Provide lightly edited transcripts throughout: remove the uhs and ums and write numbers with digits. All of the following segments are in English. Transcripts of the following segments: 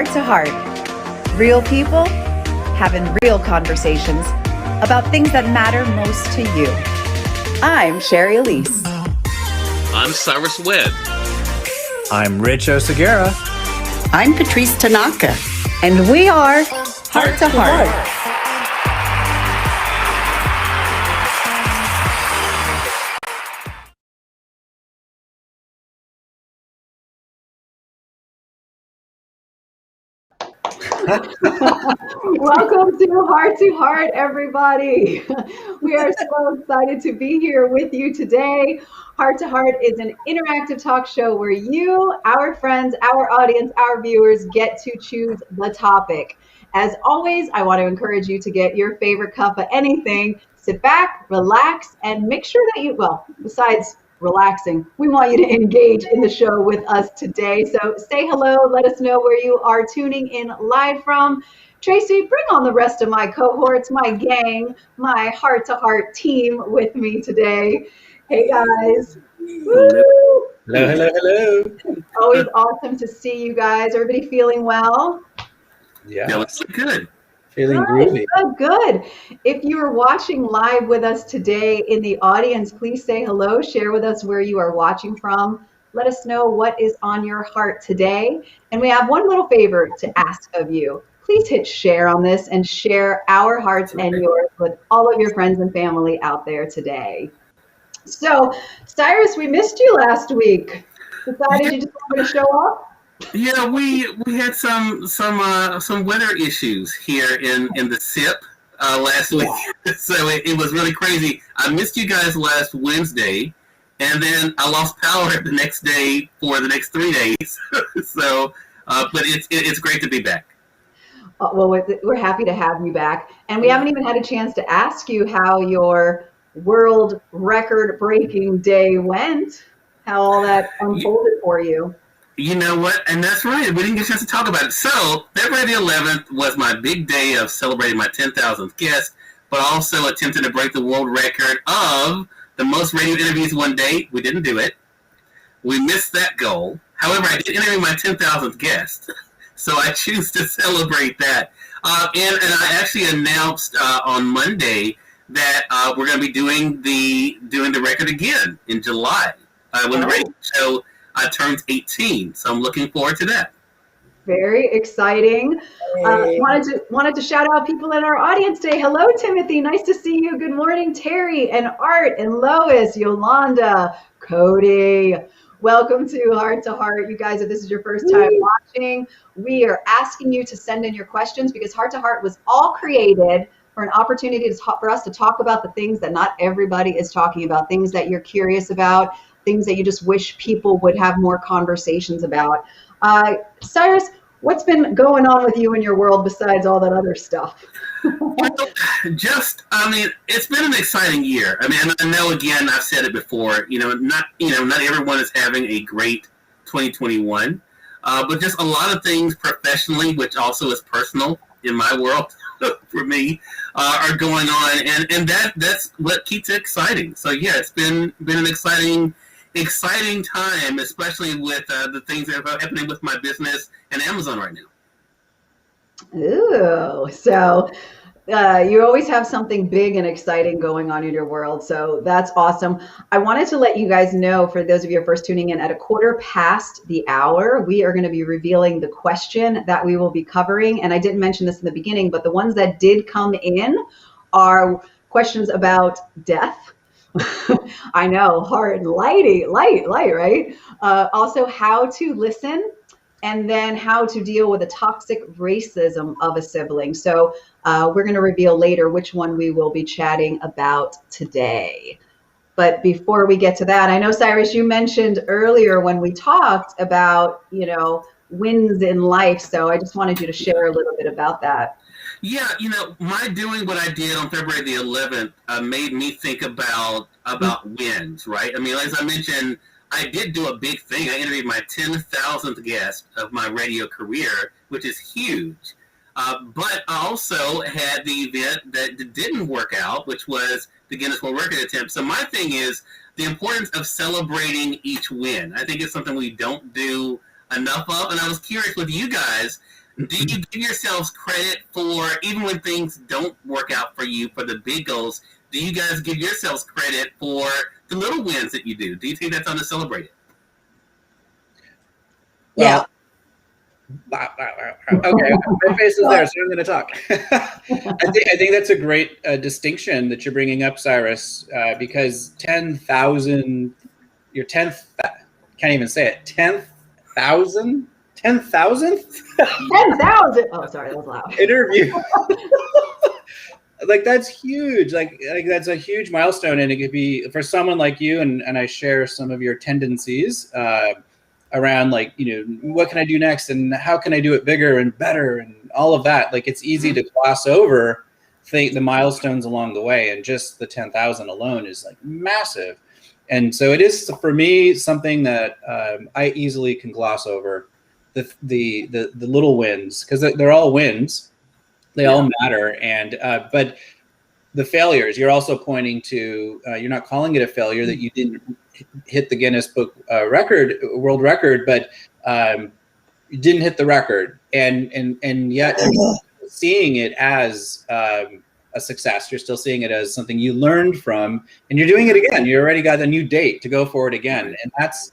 Heart to Heart. Real people having real conversations about things that matter most to you. I'm Sherry Elise. I'm Cyrus Webb. I'm Rich Osagara. I'm Patrice Tanaka. And we are Heart to Heart. Welcome to Heart, everybody. We are so excited to be here with you today. Heart to Heart is an interactive talk show where you, our friends, our audience, our viewers get to choose the topic. As always, I want to encourage you to get your favorite cup of anything, sit back, relax, and make sure that you, well, besides relaxing, we want you to engage in the show with us today. So say hello, let us know where you are tuning in live from. Tracy, bring on the rest of my cohorts, my gang, my Heart to Heart team with me today. Hey guys. Hello, hello, hello. Always awesome to see you guys. Everybody feeling well? Yeah, Feeling good. feeling groovy. Good. If you are watching live with us today in the audience, please say hello, share with us where you are watching from. Let us know what is on your heart today. And we have one little favor to ask of you. Please hit share on this and share our hearts and yours with all of your friends and family out there today. So, Cyrus, we missed you last week. Decided you just wanted to show up? Yeah, we had some weather issues here in the SIP last week, so it was really crazy. I missed you guys last Wednesday, and then I lost power the next day for the next 3 days. So, but it's great to be back. Well, we're happy to have you back, and we haven't even had a chance to ask you how your world record-breaking day went, how all that unfolded for you. You know what? And that's right. We didn't get a chance to talk about it. So, February the 11th was my big day of celebrating my 10,000th guest, but also attempting to break the world record of the most radio interviews one day. We didn't do it. We missed that goal. However, I did interview my 10,000th guest, so I choose to celebrate that. And I actually announced on Monday that we're going to be doing the record again in July when the radio show turns 18. So I'm looking forward to that. Very exciting. Wanted to shout out people in our audience today. Hello, Timothy. Nice to see you. Good morning, Terry and Art and Lois, Yolanda, Cody. Welcome to Heart. You guys, if this is your first time watching, we are asking you to send in your questions because Heart to Heart was all created for an opportunity for us to talk about the things that not everybody is talking about, things that you're curious about, things that you just wish people would have more conversations about. Cyrus, what's been going on with you in your world besides all that other stuff? It's been an exciting year. I know, again, I've said it before, not everyone is having a great 2021, but just a lot of things professionally, which also is personal in my world for me, are going on, and that's what keeps it exciting. So yeah, it's been an exciting time, especially with the things that are happening with my business and Amazon right now. Ooh, so you always have something big and exciting going on in your world. So that's awesome. I wanted to let you guys know, for those of you who are first tuning in, at 1:15 the hour, we are going to be revealing the question that we will be covering. And I didn't mention this in the beginning, but the ones that did come in are questions about death. I know, hard and light, right? Also, how to listen, and then how to deal with the toxic racism of a sibling. So we're going to reveal later which one we will be chatting about today. But before we get to that, I know, Cyrus, you mentioned earlier when we talked about, wins in life. So I just wanted you to share a little bit about that. Yeah, my doing what I did on February the 11th made me think about wins, right? As I mentioned, I did do a big thing. I interviewed my 10,000th guest of my radio career, which is huge. But I also had the event that didn't work out, which was the Guinness World Record attempt. So my thing is the importance of celebrating each win. I think it's something we don't do enough of. And I was curious with you guys, Do you give yourselves credit for, even when things don't work out for you for the big goals, do you guys give yourselves credit for the little wins that you do? Do you think that's something to celebrate? Well, okay, my face is there, so I'm going to talk. I think that's a great distinction that you're bringing up, Cyrus, because 10,000, your 10th, can't even say it, 10,000th 10,000. Oh, sorry, that was loud. interview. Like that's huge. Like that's a huge milestone, and it could be for someone like you. And I share some of your tendencies around, like, what can I do next, and how can I do it bigger and better, and all of that. Like it's easy to gloss over the milestones along the way, and just the 10,000 alone is like massive. And so it is for me something that I easily can gloss over the little wins, because they're all wins. They all matter. And but the failures, you're also pointing to, you're not calling it a failure that you didn't hit the Guinness Book world record, but you didn't hit the record, and yet you're seeing it as a success. You're still seeing it as something you learned from, and you're doing it again. You already got a new date to go for it again. And that's,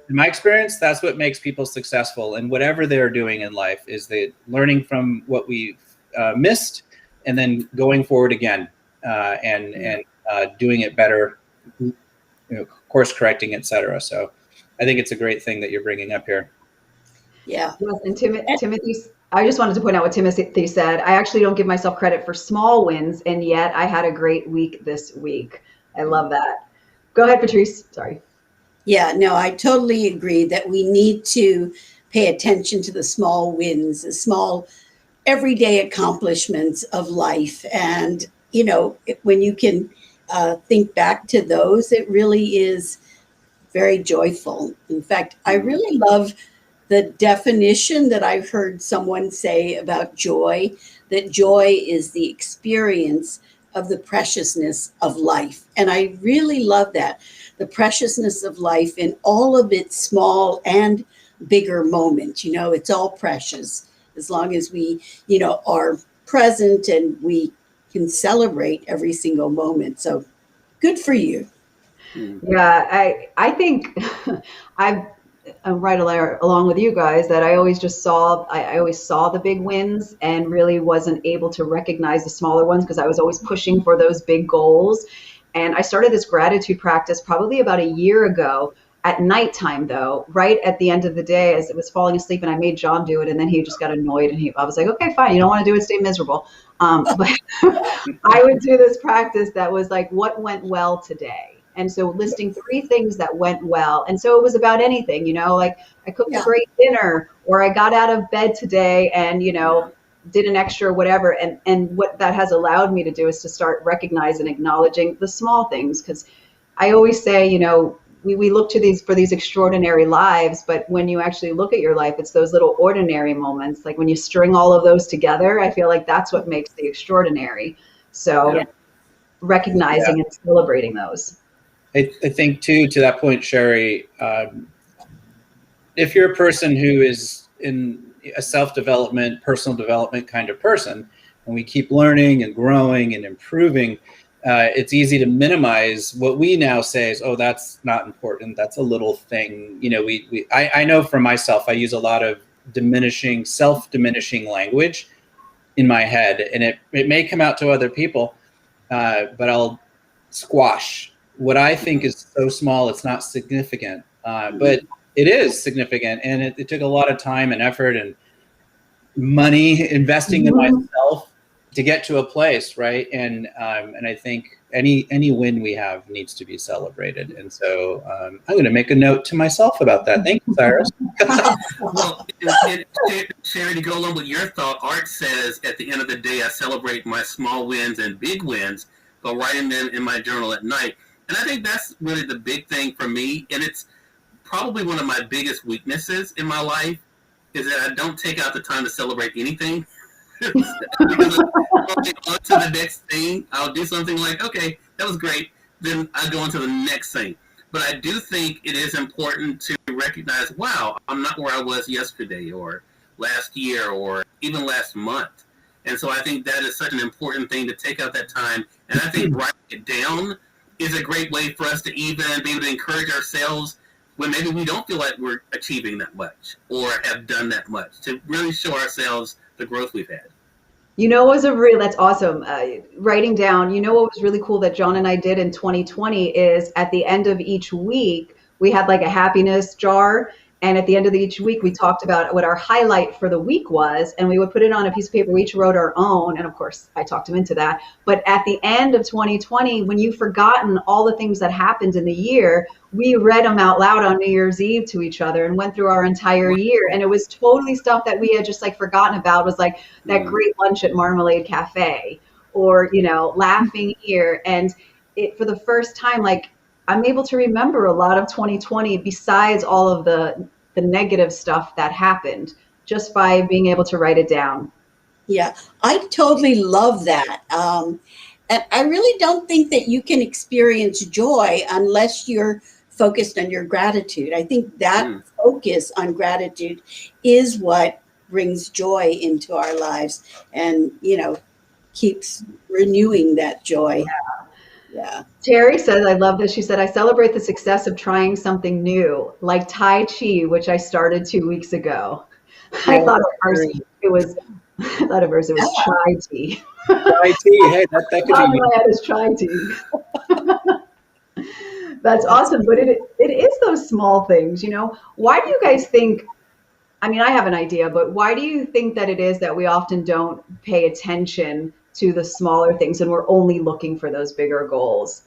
in my experience, that's what makes people successful. And whatever they're doing in life is they learning from what we've missed, and then going forward again, and doing it better, course correcting, etc. So I think it's a great thing that you're bringing up here. Yeah. Yes, and Timothy, I just wanted to point out what Timothy said. I actually don't give myself credit for small wins, and yet I had a great week this week. I love that. Go ahead, Patrice. Sorry. Yeah, no, I totally agree that we need to pay attention to the small wins, the small everyday accomplishments of life. And, when you can think back to those, it really is very joyful. In fact, I really love the definition that I've heard someone say about joy, that joy is the experience of the preciousness of life. And I really love that, the preciousness of life in all of its small and bigger moments. It's all precious as long as we, are present and we can celebrate every single moment. So good for you. Yeah, I think I'm right along with you guys that I always saw the big wins and really wasn't able to recognize the smaller ones, because I was always pushing for those big goals. And I started this gratitude practice probably about a year ago at nighttime, though, right at the end of the day as it was falling asleep, and I made John do it, and then he just got annoyed, and I was like, okay, fine, you don't want to do it, stay miserable. But I would do this practice that was like, what went well today? And so listing 3 things that went well. And so it was about anything, like I cooked a great dinner, or I got out of bed today and, did an extra whatever. And what that has allowed me to do is to start recognizing and acknowledging the small things. Because I always say, we look to for these extraordinary lives, but when you actually look at your life, it's those little ordinary moments. Like when you string all of those together, I feel like that's what makes the extraordinary. So recognizing and celebrating those. I think too, to that point, Sherry, if you're a person who is in a self-development, personal development kind of person, and we keep learning and growing and improving, it's easy to minimize what we now say is, oh, that's not important. That's a little thing. I know for myself, I use a lot of self-diminishing language in my head, and it may come out to other people, but I'll squash what I think is so small, it's not significant, but it is significant. And it took a lot of time and effort and money investing in myself to get to a place, right? And I think any win we have needs to be celebrated. And so I'm going to make a note to myself about that. Thank you, Cyrus. Well, Sherry, to go along with your thought, Art says at the end of the day, I celebrate my small wins and big wins, but writing them in my journal at night. And I think that's really the big thing for me. And it's probably one of my biggest weaknesses in my life is that I don't take out the time to celebrate anything. Because on to the next thing, I'll do something like, okay, that was great. Then I go on to the next thing. But I do think it is important to recognize, wow, I'm not where I was yesterday or last year or even last month. And so I think that is such an important thing to take out that time. And I think writing it down is a great way for us to even be able to encourage ourselves when maybe we don't feel like we're achieving that much or have done that much, to really show ourselves the growth we've had. You know, what was a real, that's awesome. Writing down, you know, what was really cool that John and I did in 2020 is at the end of each week, we had like a happiness jar. And at the end of each week, we talked about what our highlight for the week was, and we would put it on a piece of paper. We each wrote our own. And of course, I talked him into that. But at the end of 2020, when you've forgotten all the things that happened in the year, we read them out loud on New Year's Eve to each other and went through our entire year. And it was totally stuff that we had just like forgotten about. It was like that great lunch at Marmalade Cafe, or, you know, laughing here. And it, for the first time, like, I'm able to remember a lot of 2020 besides all of the negative stuff that happened, just by being able to write it down. Yeah, I totally love that. And I really don't think that you can experience joy unless you're focused on your gratitude. I think that focus on gratitude is what brings joy into our lives and, you know, keeps renewing that joy. Yeah. Terry says, I love this. She said, I celebrate the success of trying something new, like Tai Chi, which I started 2 weeks ago. I thought at first it was chai tea. Chai tea, hey, that could be. My head is chai tea. That's awesome. But it is those small things, you know. Why do you guys think, I mean, I have an idea, but why do you think that it is that we often don't pay attention to the smaller things and we're only looking for those bigger goals?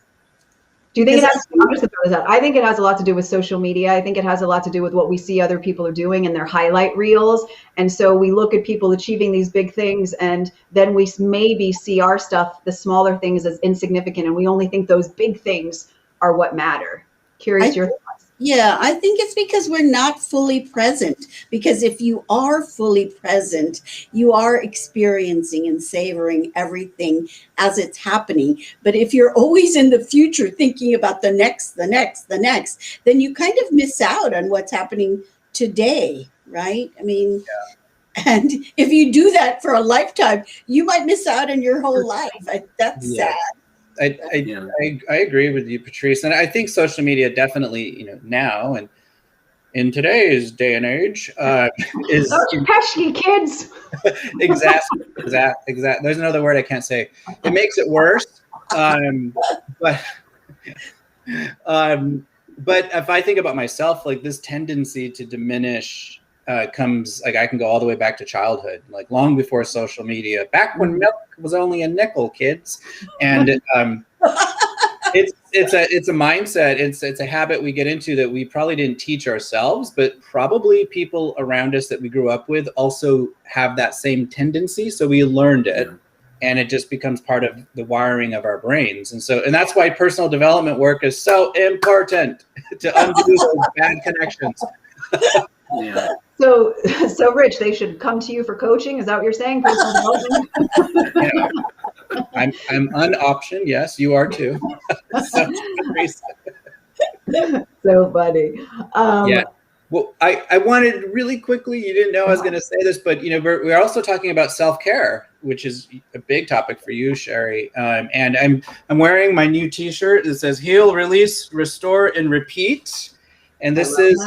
Do you think it has, I'm just gonna throw this out. I think it has a lot to do with social media. I think it has a lot to do with what we see other people are doing in their highlight reels. And so we look at people achieving these big things, and then we maybe see our stuff, the smaller things, as insignificant, and we only think those big things are what matter. Curious your thoughts. Yeah, I think it's because we're not fully present. Because if you are fully present, you are experiencing and savoring everything as it's happening. But if you're always in the future thinking about the next, then you kind of miss out on what's happening today, right? I mean, and if you do that for a lifetime, you might miss out on your whole life. That's sad. I agree with you, Patrice, and I think social media definitely, you know, now and in today's day and age, is pesky kids. Exactly. There's another word I can't say. It makes it worse. But if I think about myself, like this tendency to diminish comes, like I can go all the way back to childhood, like long before social media, back when milk was only a nickel, kids. And it's a mindset. It's a habit we get into that we probably didn't teach ourselves, but probably people around us that we grew up with also have that same tendency. So we learned it, and it just becomes part of the wiring of our brains. And that's why personal development work is so important, to undo those bad connections. Yeah. So Rich, they should come to you for coaching. Is that what you're saying? Personal development? I'm an option. Yes, you are too. So funny. Yeah. Well, I wanted really quickly, you didn't know I was going to say this, but you know, we're also talking about self-care, which is a big topic for you, Sherry. And I'm wearing my new T-shirt that says "Heal, Release, Restore, and Repeat," and this is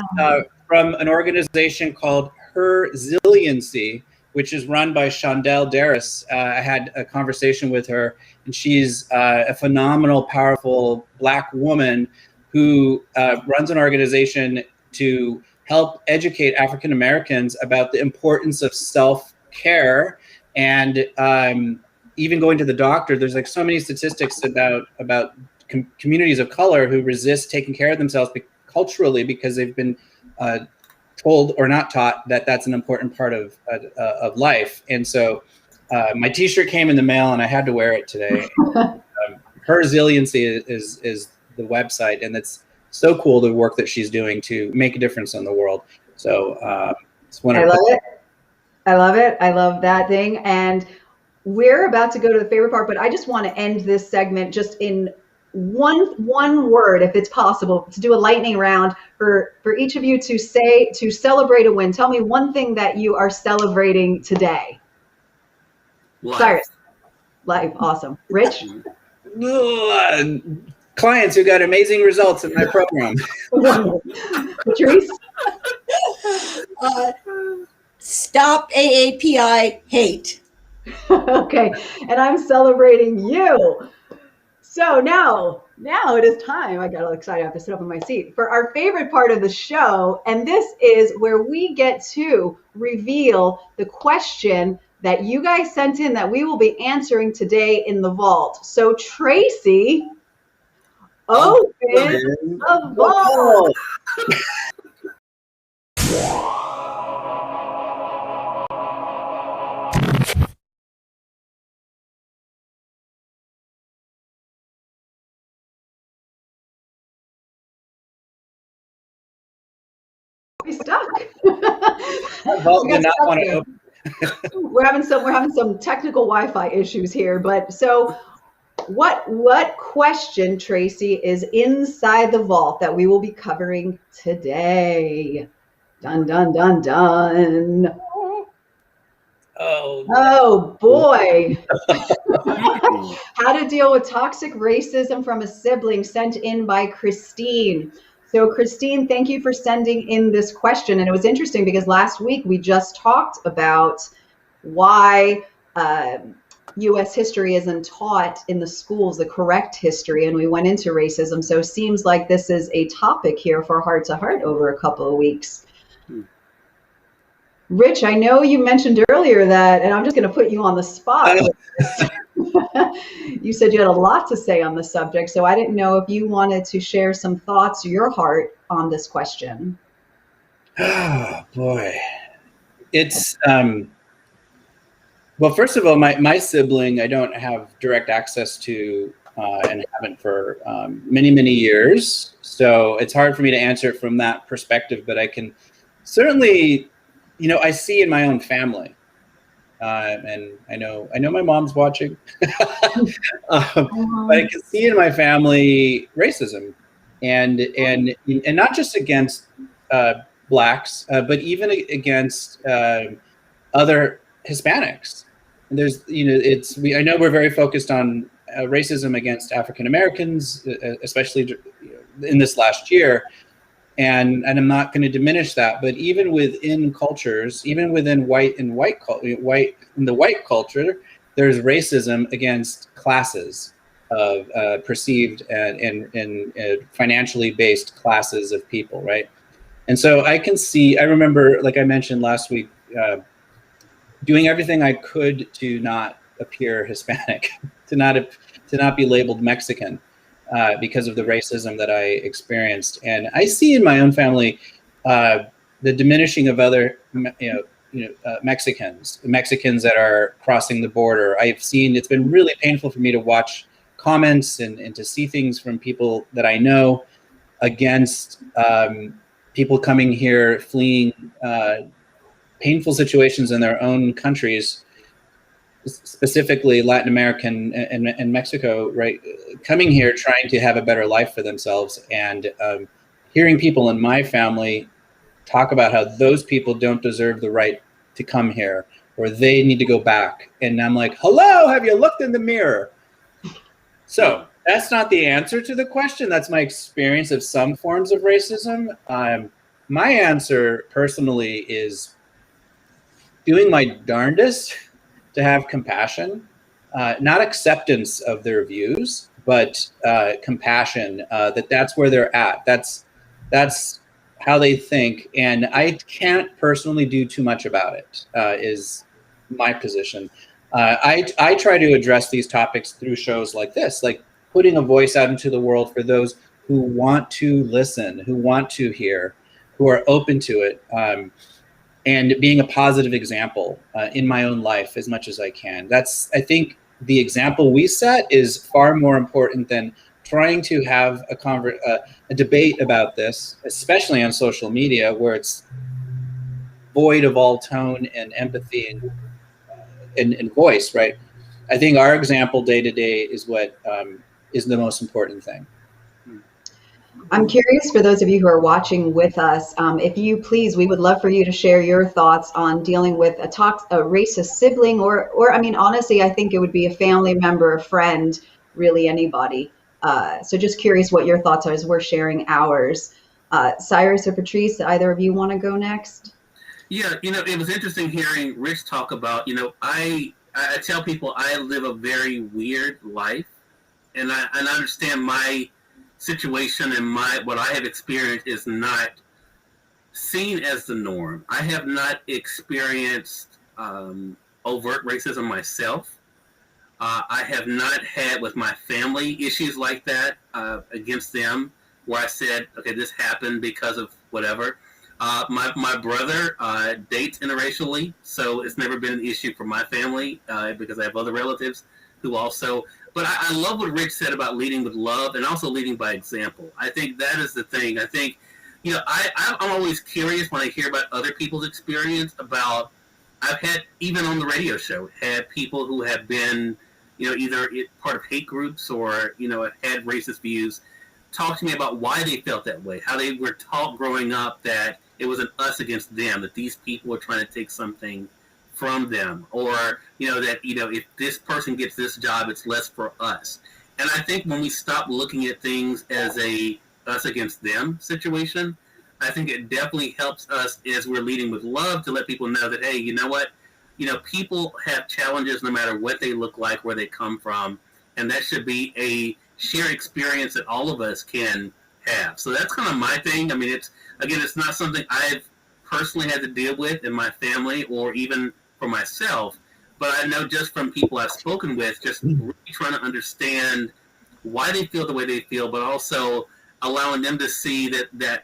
from an organization called Her Zilliancy, which is run by Shondell Darris. I had a conversation with her, and she's a phenomenal, powerful Black woman who runs an organization to help educate African Americans about the importance of self-care and even going to the doctor. There's like so many statistics about communities of color who resist taking care of themselves culturally because they've been told or not taught that that's an important part of life. And so my T-shirt came in the mail and I had to wear it today. Her Resiliency is the website, and it's so cool, the work that she's doing to make a difference in the world. So it's one of I love it. I love that thing. And we're about to go to the favorite part, but I just want to end this segment just in one word, if it's possible, to do a lightning round for each of you to say to celebrate a win. Tell me one thing that you are celebrating today. Life. Cyrus, life, awesome. Rich, Clients who got amazing results in my program. Patrice, Stop AAPI hate. okay, and I'm celebrating you. So now it is time. I got all excited. I have to sit up in my seat for our favorite part of the show. And this is where we get to reveal the question that you guys sent in that we will be answering today in the vault. So Tracy, open the vault. We stuck. Vault did not want to open. We're having some technical Wi-Fi issues here, but so what question, Tracy, is inside the vault that we will be covering today? Dun dun dun dun. Oh boy. How to deal with toxic racism from a sibling, sent in by Christine. So Christine, thank you for sending in this question. And it was interesting because last week we just talked about why U.S. history isn't taught in the schools, the correct history, and we went into racism. So it seems like this is a topic here for Heart to Heart over a couple of weeks. Rich, I know you mentioned earlier that, and I'm just going to put you on the spot. You said you had a lot to say on the subject, so I didn't know if you wanted to share some thoughts, your heart, on this question. Oh, boy. It's, well, first of all, my sibling, I don't have direct access to and haven't for many, many years. So it's hard for me to answer it from that perspective, but I can certainly, I see in my own family. And I know my mom's watching, but I can see in my family racism, and not just against blacks, but even against other Hispanics. And there's, I know we're very focused on racism against African Americans, especially in this last year. And I'm not going to diminish that, but even within cultures, even within in the white culture, there's racism against classes of perceived and financially based classes of people, right? And so I remember, like I mentioned last week, doing everything I could to not appear Hispanic, to not be labeled Mexican. Because of the racism that I experienced, and I see in my own family the diminishing of other, Mexicans that are crossing the border. I've seen, it's been really painful for me to watch comments and to see things from people that I know against people coming here, fleeing painful situations in their own countries, specifically Latin American and Mexico, right? Coming here, trying to have a better life for themselves, and hearing people in my family talk about how those people don't deserve the right to come here, or they need to go back. And I'm like, hello, have you looked in the mirror? So that's not the answer to the question. That's my experience of some forms of racism. My answer personally is doing my darndest to have compassion, not acceptance of their views, but compassion, that's where they're at. That's how they think. And I can't personally do too much about it, is my position. I try to address these topics through shows like this, like putting a voice out into the world for those who want to listen, who want to hear, who are open to it. And being a positive example in my own life as much as I can. I think the example we set is far more important than trying to have a debate about this, especially on social media, where it's void of all tone and empathy and voice, right? I think our example day to day is what is the most important thing. I'm curious for those of you who are watching with us, if you please, we would love for you to share your thoughts on dealing with a racist sibling, or I mean, honestly, I think it would be a family member, a friend, really anybody. So just curious what your thoughts are as we're sharing ours. Cyrus or Patrice, either of you want to go next? Yeah, it was interesting hearing Rich talk about, I tell people I live a very weird life, and I understand my situation and what I have experienced is not seen as the norm. I have not experienced overt racism myself. I have not had with my family issues like that against them, where I said, okay, this happened because of whatever. My brother dates interracially, so it's never been an issue for my family because I have other relatives who also. But I love what Rich said about leading with love and also leading by example. I think that is the thing. I think, I'm always curious when I hear about other people's experience about. I've had, even on the radio show, had people who have been, either part of hate groups or, have had racist views talk to me about why they felt that way, how they were taught growing up that it was an us against them, that these people were trying to take something from them, or that if this person gets this job, it's less for us. And I think when we stop looking at things as a us against them situation, I think it definitely helps us as we're leading with love to let people know that, hey, you know what, people have challenges no matter what they look like, where they come from, and that should be a shared experience that all of us can have. So that's kind of my thing. I mean, it's not something I've personally had to deal with in my family or even for myself, but I know just from people I've spoken with, just really trying to understand why they feel the way they feel, but also allowing them to see that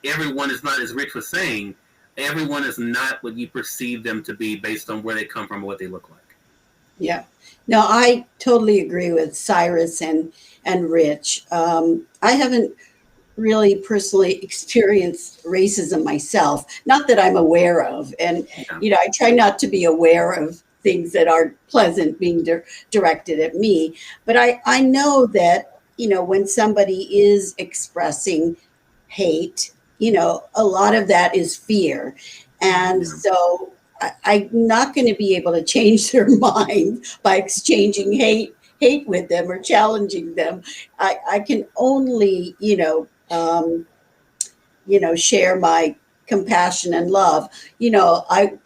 everyone is not, as Rich was saying, everyone is not what you perceive them to be based on where they come from or what they look like. Yeah. No, I totally agree with Cyrus and Rich. I haven't really personally experienced racism myself, not that I'm aware of. And, I try not to be aware of things that aren't pleasant being directed at me. But I know that, when somebody is expressing hate, a lot of that is fear. And so I'm not going to be able to change their mind by exchanging hate with them or challenging them. I can only, share my compassion and love. I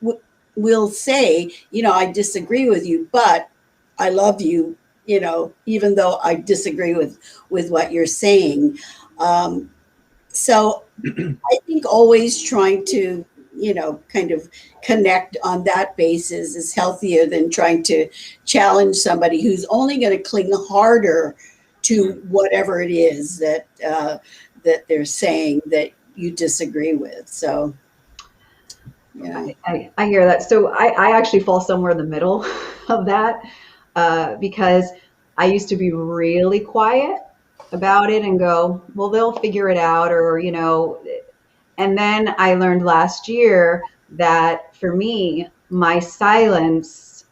will say, I disagree with you, but I love you, even though I disagree with what you're saying. So I think always trying to, kind of connect on that basis is healthier than trying to challenge somebody who's only going to cling harder to whatever it is that that they're saying that you disagree with. So, yeah. I hear that. So I actually fall somewhere in the middle of that because I used to be really quiet about it and go, well, they'll figure it out, or, and then I learned last year that for me, my silence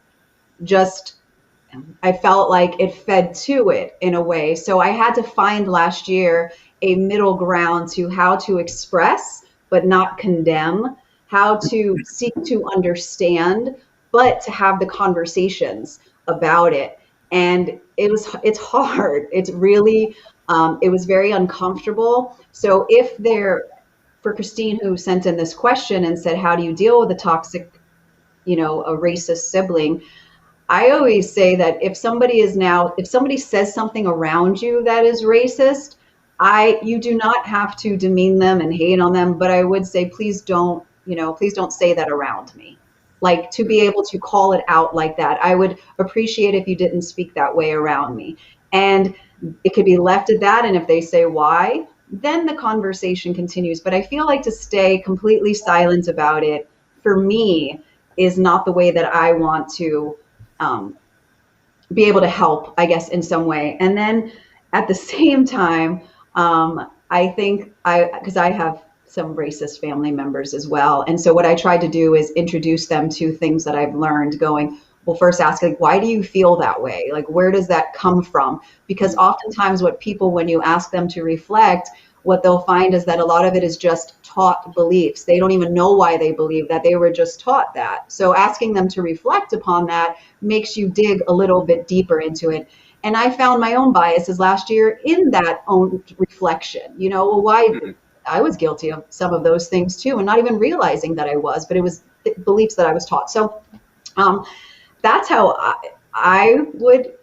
just, I felt like it fed to it in a way. So I had to find last year a middle ground to how to express, but not condemn, how to seek to understand, but to have the conversations about it. And it's hard. It's really, it was very uncomfortable. So for Christine, who sent in this question and said, how do you deal with a toxic, a racist sibling? I always say that if somebody says something around you that is racist, you do not have to demean them and hate on them, but I would say, please don't say that around me. Like, to be able to call it out like that, I would appreciate if you didn't speak that way around me. And it could be left at that. And if they say why, then the conversation continues. But I feel like to stay completely silent about it, for me, is not the way that I want to be able to help, I guess, in some way. And then at the same time, I think because I have some racist family members as well. And so what I tried to do is introduce them to things that I've learned, going, we'll first ask, like, why do you feel that way? Like, where does that come from? Because oftentimes what people, when you ask them to reflect, what they'll find is that a lot of it is just taught beliefs. They don't even know why they believe that. They were just taught that. So asking them to reflect upon that makes you dig a little bit deeper into it. And I found my own biases last year in that own reflection. Well, why I was guilty of some of those things too, and not even realizing that I was, but it was beliefs that I was taught. So that's how I would,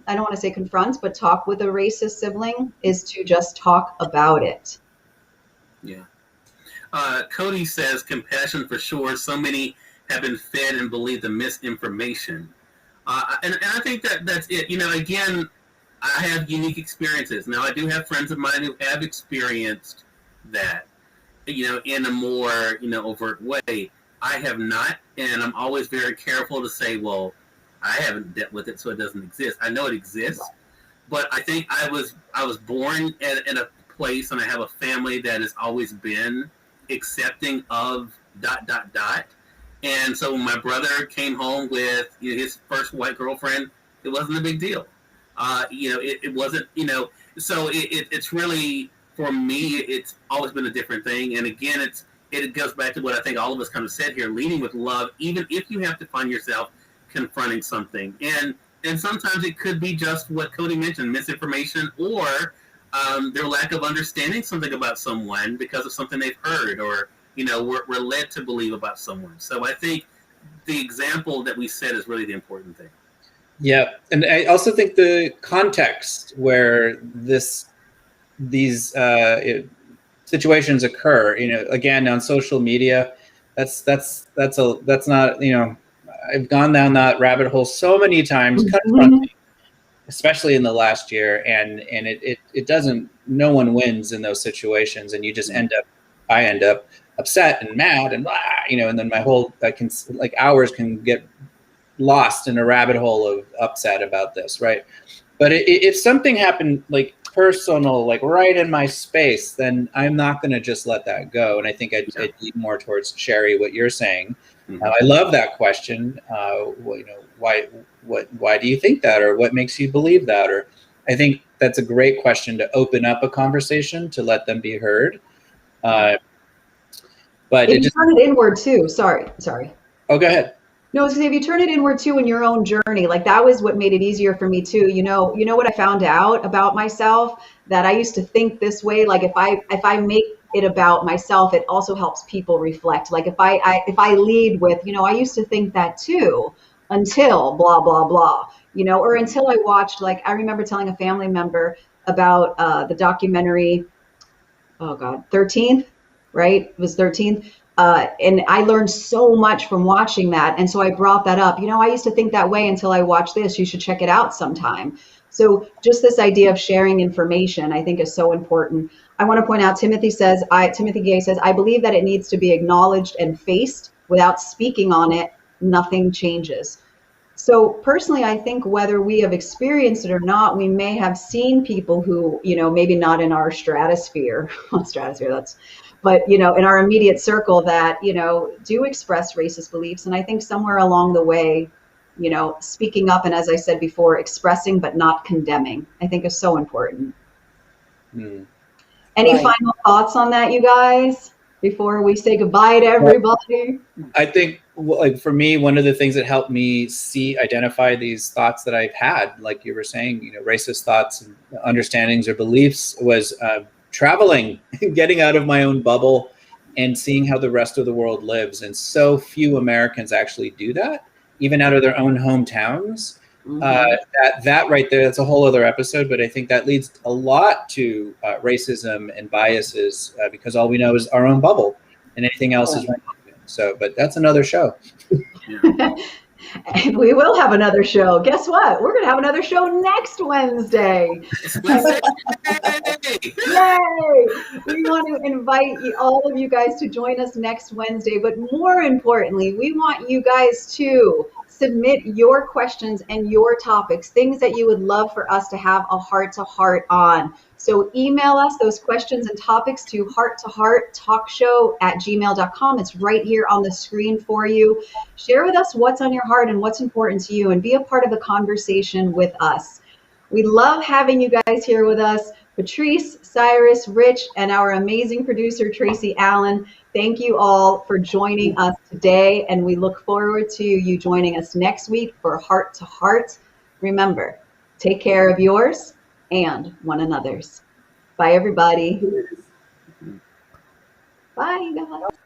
I don't want to say confront, but talk with a racist sibling, is to just talk about it. Yeah. Cody says, compassion for sure. So many have been fed and believe the misinformation. And I think that's it. Again, I have unique experiences. Now, I do have friends of mine who have experienced that, in a more, overt way. I have not, and I'm always very careful to say, well, I haven't dealt with it, so it doesn't exist. I know it exists, but I think I was born in a place, and I have a family that has always been accepting of ... And so when my brother came home with his first white girlfriend, it wasn't a big deal. It wasn't, so it's really, for me, it's always been a different thing. And again, it goes back to what I think all of us kind of said here, leading with love, even if you have to find yourself confronting something. And sometimes it could be just what Cody mentioned, misinformation, or their lack of understanding something about someone because of something they've heard, or we're led to believe about someone. So I think the example that we set is really the important thing. Yeah, and I also think the context where these situations occur, again, on social media, that's not, I've gone down that rabbit hole so many times, confronting, especially in the last year, and it doesn't, no one wins in those situations, and you just I end up upset and mad and and then my whole, hours can get lost in a rabbit hole of upset about this, right? But if something happened like personal, like right in my space, then I'm not going to just let that go. And I think I'd lean more towards, Sherry, what you're saying. I love that question. Why do you think that, or what makes you believe that? Or I think that's a great question to open up a conversation, to let them be heard. But if you turn it inward too, sorry. Oh, go ahead. No, it's if you turn it inward too in your own journey, like that was what made it easier for me too. You know what I found out about myself, that I used to think this way. Like if I make it about myself, it also helps people reflect. Like if I lead with, I used to think that too, until blah blah blah, or until I watched, like I remember telling a family member about the documentary, oh God, 13th, right? It was 13th. And I learned so much from watching that. And so I brought that up. I used to think that way until I watched this. You should check it out sometime. So just this idea of sharing information, I think, is so important. I want to point out, Timothy Gay says, I believe that it needs to be acknowledged and faced. Without speaking on it, nothing changes. So personally, I think whether we have experienced it or not, we may have seen people who, maybe not in our stratosphere, but in our immediate circle that, do express racist beliefs. And I think somewhere along the way, speaking up, and as I said before, expressing but not condemning, I think is so important. Any final thoughts on that, you guys, before we say goodbye to everybody? I think, like, for me, one of the things that helped me identify these thoughts that I've had, like you were saying, racist thoughts and understandings or beliefs, was traveling, getting out of my own bubble and seeing how the rest of the world lives. And so few Americans actually do that, even out of their own hometowns. That right there, that's a whole other episode, but I think that leads a lot to racism and biases, because all we know is our own bubble, and anything else is wrong. So, but that's another show. And we will have another show. Guess what? We're going to have another show next Wednesday. Yay! We want to invite all of you guys to join us next Wednesday. But more importantly, we want you guys to submit your questions and your topics, things that you would love for us to have a heart-to-heart on. So email us those questions and topics to hearttohearttalkshow@gmail.com. It's right here on the screen for you. Share with us what's on your heart and what's important to you, and be a part of the conversation with us. We love having you guys here with us. Patrice, Cyrus, Rich, and our amazing producer, Tracy Allen. Thank you all for joining us today, and we look forward to you joining us next week for Heart to Heart. Remember, take care of yours and one another's. Bye, everybody. Bye, guys.